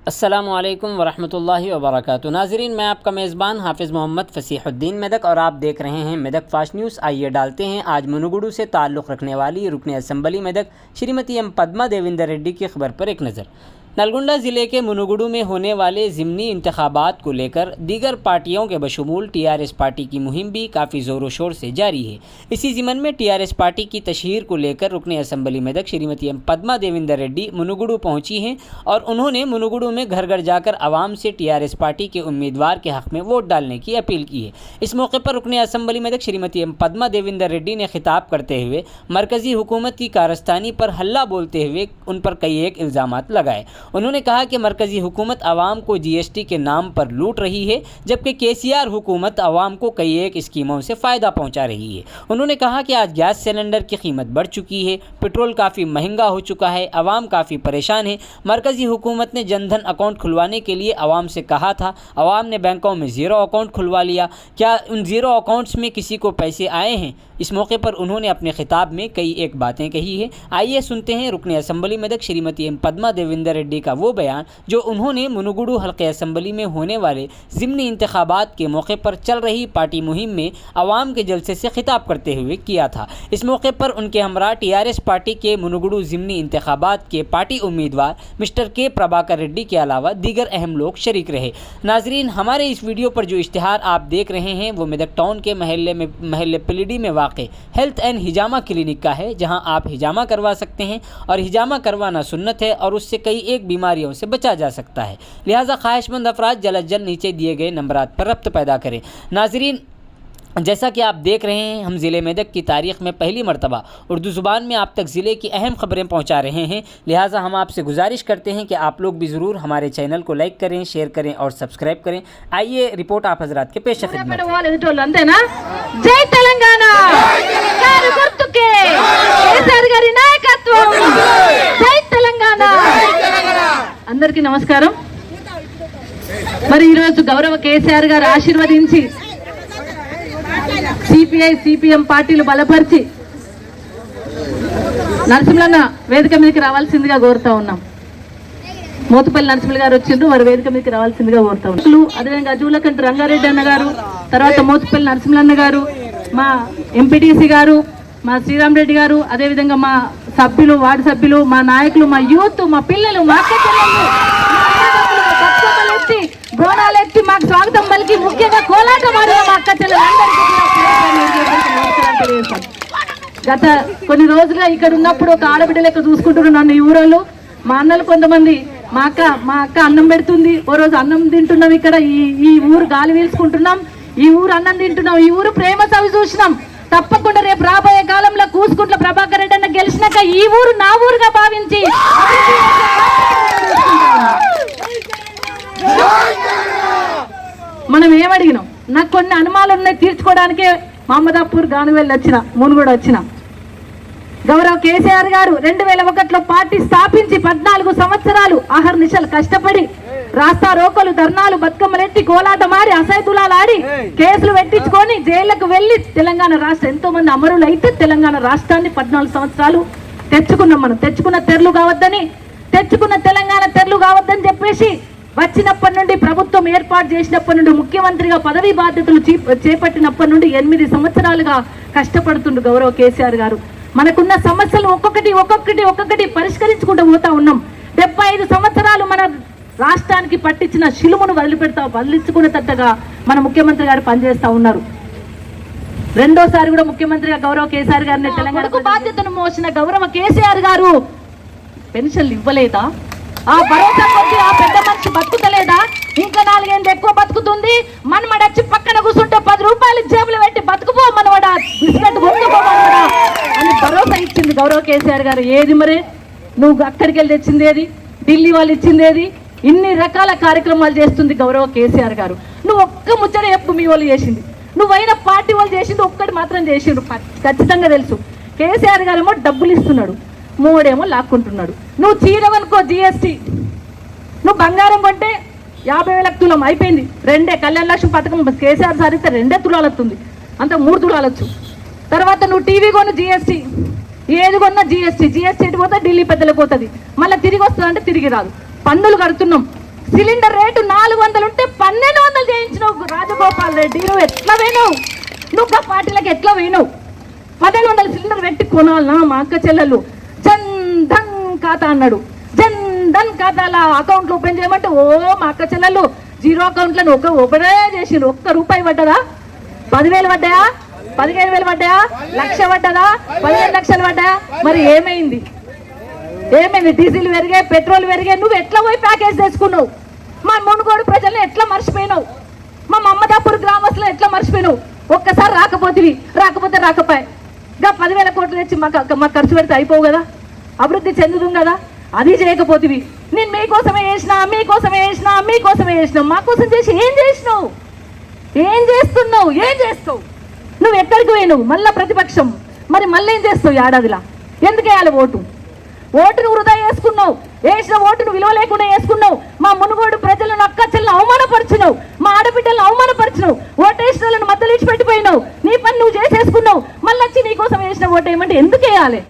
अस्सलामुअलैकुम वरहमतुल्लाहि वबरकातुहू। नाज़रीन, मैं आपका मेज़बान हाफिज़ मोहम्मद फ़सीहुद्दीन मेदक और आप देख रहे हैं मेदक फास्ट न्यूज़। आइए डालते हैं आज मुनुगुडु से ताल्लुक़ रखने वाली रुकन असम्बली मेदक श्रीमती एम पद्मा देवेंद्र रेड्डी की खबर पर एक नज़र। नलगुंडा ज़िले के मुनुगुडु में होने वाले ज़िमनी इंतखाबात को लेकर दीगर पार्टियों के बशमूल टीआरएस पार्टी की मुहिम भी काफ़ी ज़ोर शोर से जारी है। इसी ज़िमन में टीआरएस पार्टी की तशहीर को लेकर रुकन असम्बली मेदक श्रीमती एम पद्मा देवेंद्र रेड्डी मुनुगुडु पहुंची हैं और उन्होंने मुनुगुडु में घर घर जाकर आवाम से टीआरएस पार्टी के उम्मीदवार के हक़ में वोट डालने की अपील की है। इस मौके पर रुकन असम्बली मेदक श्रीमती एम पद्मा देवेंद्र रेड्डी ने खिताब करते हुए मरकज़ी हुकूमत की कारस्तानी पर हल्ला बोलते हुए उन पर कई एक इल्ज़ामात लगाए। उन्होंने कहा कि मरकज़ी हुकूमत आवाम को जीएसटी के नाम पर लूट रही है, जबकि केसीआर हुकूमत आवाम को कई एक स्कीमों से फ़ायदा पहुंचा रही है। उन्होंने कहा कि आज गैस सिलेंडर की कीमत बढ़ चुकी है, पेट्रोल काफ़ी महंगा हो चुका है, आवाम काफ़ी परेशान है। मरकज़ी हुकूमत ने जनधन अकाउंट खुलवाने के लिए आवाम से कहा था, आवाम ने बैंकों में ज़ीरो अकाउंट खुलवा लिया। क्या उन ज़ीरो अकाउंट्स में किसी को पैसे आए हैं? इस मौके पर उन्होंने अपने खिताब में कई एक बातें कही है। आइए सुनते हैं रुकन असम्बली मेदक श्रीमती एम पद्मा देवेंद्र रेड्डी का वो बयान जो उन्होंने मुनुगुडु हल्के असम्बली में होने वाले ज़िमनी इंतखाबात के मौके पर चल रही पार्टी मुहिम में आवाम के जलसे से खिताब करते हुए किया था। इस मौके पर उनके हमरा टीआरएस पार्टी के मुनुगुडु ज़िमनी इंतखाबात के पार्टी उम्मीदवार मिस्टर के प्रभाकर रेड्डी के अलावा दीगर अहम लोग शरीक रहे। नाजरीन, हमारे इस वीडियो पर जो इश्तिहार आप देख रहे हैं वो मेदक टाउन के महल्ले पिलीडी में हेल्थ एंड हिजामा क्लिनिक का है, जहां आप हिजामा करवा सकते हैं और हिजामा करवाना सुन्नत है और उससे कई एक बीमारियों से बचा जा सकता है। लिहाजा ख्वाहिशमंद अफराद जल्द अज जल्द नीचे दिए गए नंबरात पर रब्त पैदा करें। नाजरीन, जैसा कि आप देख रहे हैं, हम ज़िले मेदक की तारीख़ में पहली मरतबा उर्दू ज़ुबान में आप तक ज़िले की अहम ख़बरें पहुंचा रहे हैं। लिहाजा हम आपसे गुजारिश करते हैं कि आप लोग भी ज़रूर हमारे चैनल को लाइक करें, शेयर करें और सब्सक्राइब करें। आइए रिपोर्ट आप हजरात के पेश खिदमत। जय तेलंगाना, जय तेलंगाना। అందరికీ నమస్కారం। మరి ఈ రోజు గౌరవ కేసీఆర్ గారు ఆశీర్వదించి సిపిఐ సిపిఎం పార్టీలు బలపరిచి నరసింహన్న వేదిక మీదకి రావాల్సిందిగా కోరుతా ఉన్నాం। మోతుపల్లి నరసింహులు గారు వచ్చిండ్రు, వారు వేదిక మీదకి రావాల్సిందిగా కోరుతా ఉన్నాం। అదేవిధంగా జూలకంటి రంగారెడ్డి అన్న గారు, తర్వాత మోతుపల్లి నరసింహులన్న గారు, మా ఎంపీటీసీ గారు, మా శ్రీరామ్ రెడ్డి గారు, అదేవిధంగా మా సభ్యులు, వార్డు సభ్యులు, మా నాయకులు, మా యూత్, మా పిల్లలు, మా అక్క చెల్లెళ్ళు బోనాలెత్తి మాకు స్వాగతం పలికి ముఖ్యంగా కోలాటం ఆడిన మా అక్క చెల్లెలందరికీ గత కొన్ని రోజులుగా ఇక్కడ ఉన్నప్పుడు ఒక ఆడబిడ్డ లెక్క చూసుకుంటున్నారు నన్ను ఈ ఊరోళ్ళు. మా అన్నలు కొంతమంది మా అక్క అన్నం పెడుతుంది, ఓ రోజు అన్నం తింటున్నాం, ఇక్కడ ఈ ఊరు గాలి పీల్చుకుంటున్నాం, ఈ ఊరు అన్నం తింటున్నాం, ఈ ఊరు ప్రేమ సవి చూసినాం. తప్పకుండా రేపు రాబోయే కాలంలో కూసుకుంట్ల ప్రభాకర్ రెడ్డి అన్న గెలిచినాక ఈ ఊరు నా ఊరుగా భావించి మనం ఏమడిగినాం, నాకు కొన్ని అనుమానాలు ఉన్నాయి తీర్చుకోవడానికే మహమ్మదాపూర్ గానువెల్లి వచ్చిన, మునుగోడు వచ్చిన. గౌరవ కేసీఆర్ గారు 2001లో పార్టీ స్థాపించి 14 సంవత్సరాలు ఆహర్నిశలు కష్టపడి రాస్తా రోకలు, ధర్నాలు, బతుకమ్మలెత్తి, కోలాటమాడి, అసైతులాలు ఆడి, కేసులు పెట్టించుకొని జైళ్లకు వెళ్లి తెలంగాణ రాష్ట్రం ఎంతో మంది అమరులు అయితే తెలంగాణ రాష్ట్రాన్ని 14 సంవత్సరాలు తెచ్చుకున్నాం. మనం తెచ్చుకున్న తెరలు కావద్దని, తెచ్చుకున్న తెలంగాణ తెరలు కావద్దని చెప్పేసి వచ్చినప్పటి నుండి, ప్రభుత్వం ఏర్పాటు చేసినప్పటి నుండి, ముఖ్యమంత్రిగా పదవీ బాధ్యతలు చేపట్టినప్పటి నుండి 8 సంవత్సరాలుగా కష్టపడుతుండు గౌరవ కేసీఆర్ గారు. మనకున్న సమస్యలు ఒక్కొక్కటి పరిష్కరించుకుంటూ పోతా ఉన్నాం. 75 సంవత్సరాలు మన రాష్ట్రానికి పట్టించిన శిలుమును వదిలించుకునేటట్టుగా మన ముఖ్యమంత్రి గారు పనిచేస్తా ఉన్నారు. రెండోసారి కూడా ముఖ్యమంత్రిగా గౌరవ కేసీఆర్ గారిని తెలంగాణకు బాధ్యతను మోసిన గౌరవ కేసీఆర్ గారు పెన్షన్లు ఇవ్వలేదా? ఆ భరోసా కొద్ది ఆ పెద్ద మనిషి బతుకుతలేదా? ఇంకా 4 ఏళ్ళు ఎక్కువ బతుకుతుంది, మనమడ వచ్చి పక్కన కూర్చుంటే 10 రూపాయలు జేబులు పెట్టి బతుకుపో మనవడా, బిస్కెట్ కొట్టుకో మనవడా అని భరోసా ఇచ్చింది గౌరవ కేసీఆర్ గారు. ఏది మరి నువ్వు అక్కడికి వెళ్ళి తెచ్చింది ఏది? ఢిల్లీ వాళ్ళు ఇచ్చింది ఏది? ఇన్ని రకాల కార్యక్రమాలు చేస్తుంది గౌరవ కేసీఆర్ గారు. నువ్వు ఒక్క ముచ్చట చెప్పు, మీ వాళ్ళు చేసింది, నువ్వైనా పార్టీ వాళ్ళు చేసింది ఒక్కటి మాత్రం చేసిండు, ఖచ్చితంగా తెలుసు. కేసీఆర్ గారు ఏమో డబ్బులు ఇస్తున్నాడు, మూడేమో లాక్కుంటున్నాడు. నువ్వు చీరవనుకో జిఎస్టీ, నువ్వు బంగారం కొంటే 50,000 తులం అయిపోయింది, 2 కళ్యాణ లక్ష్మి పథకం కేసీఆర్ సార్ ఇస్తే 2 తులాలు వస్తుంది, అంత 3 తులాలు వచ్చు. తర్వాత నువ్వు టీవీ కొన్న జిఎస్టీ, ఏది కొన్నా జిఎస్టీ ఎటు పోతే ఢిల్లీ పెద్దలకు పోతుంది, మళ్ళీ తిరిగి వస్తుందంటే తిరిగి రాదు. పన్నులు కడుతున్నాం, సిలిండర్ రేటు 400 ఉంటే 1200 చేయించినావు రాజగోపాల్ రెడ్డి. నువ్వు ఎట్లా పోయినావు? నువ్వు ఆ పార్టీలకు ఎట్లా పోయినావు? 1200 సిలిండర్ పెట్టి కొనాలనా? మా అక్క చెల్లెలు జన్ ధన్ ఖాతా అన్నాడు. జన్ ధన్ ఖాతాల అకౌంట్లు ఓపెన్ చేయమంటే ఓ మా అక్క చెల్లెలు జీరో అకౌంట్లను ఓపెనే చేసిండ్రు. ఒక్క రూపాయి పడ్డదా? 10,000 పడ్డాయా? 15,000 పడ్డాయా? 1,00,000 పడ్డదా? 15 లక్షలు పడ్డాయా? మరి ఏమైంది? డీజిల్ పెరిగే, పెట్రోల్ పెరిగే. నువ్వు ఎట్లా పోయి ప్యాకేజ్ తెచ్చుకున్నావు? మా మునుగోడు ప్రజల్ని ఎట్లా మర్చిపోయినావు? మా మమ్మదాపూర్ గ్రామస్తులు ఎట్లా మర్చిపోయినావు? ఒక్కసారి రాకపోతే రాకపోయా ఇంకా 10,000 కోట్లు తెచ్చి మాకు ఖర్చు పెడితే అయిపోవు కదా, అభివృద్ధి చెందుతుంది కదా. అది చేయకపోతివి. నేను మీకోసమే చేసిన మా కోసం చేసి ఏం చేసినావు? ఏం చేస్తావు? నువ్వు ఎక్కడికి పోయినావు? మళ్ళా ప్రతిపక్షం. మరి మళ్ళీ ఏం చేస్తావు ఏడాదిలా? ఎందుకు వేయాలి ఓటును వృధా చేసుకున్నావు. వేసిన ఓటును విలువ లేకుండా వేసుకున్నావు. మా మునుగోడు ప్రజలను అక్క చెల్లెలను అవమానపరిచినావు. మా ఆడబిడ్డలను అవమానపరిచినావు. ఓటేసిన వాళ్ళని మధ్యలో ఇచ్చిపెట్టిపోయినావు. నీ పని నువ్వు చేసేసుకున్నావు. మళ్ళీ వచ్చి నీకోసం వేసిన ఓటు ఏమంటే ఎందుకు వేయాలి?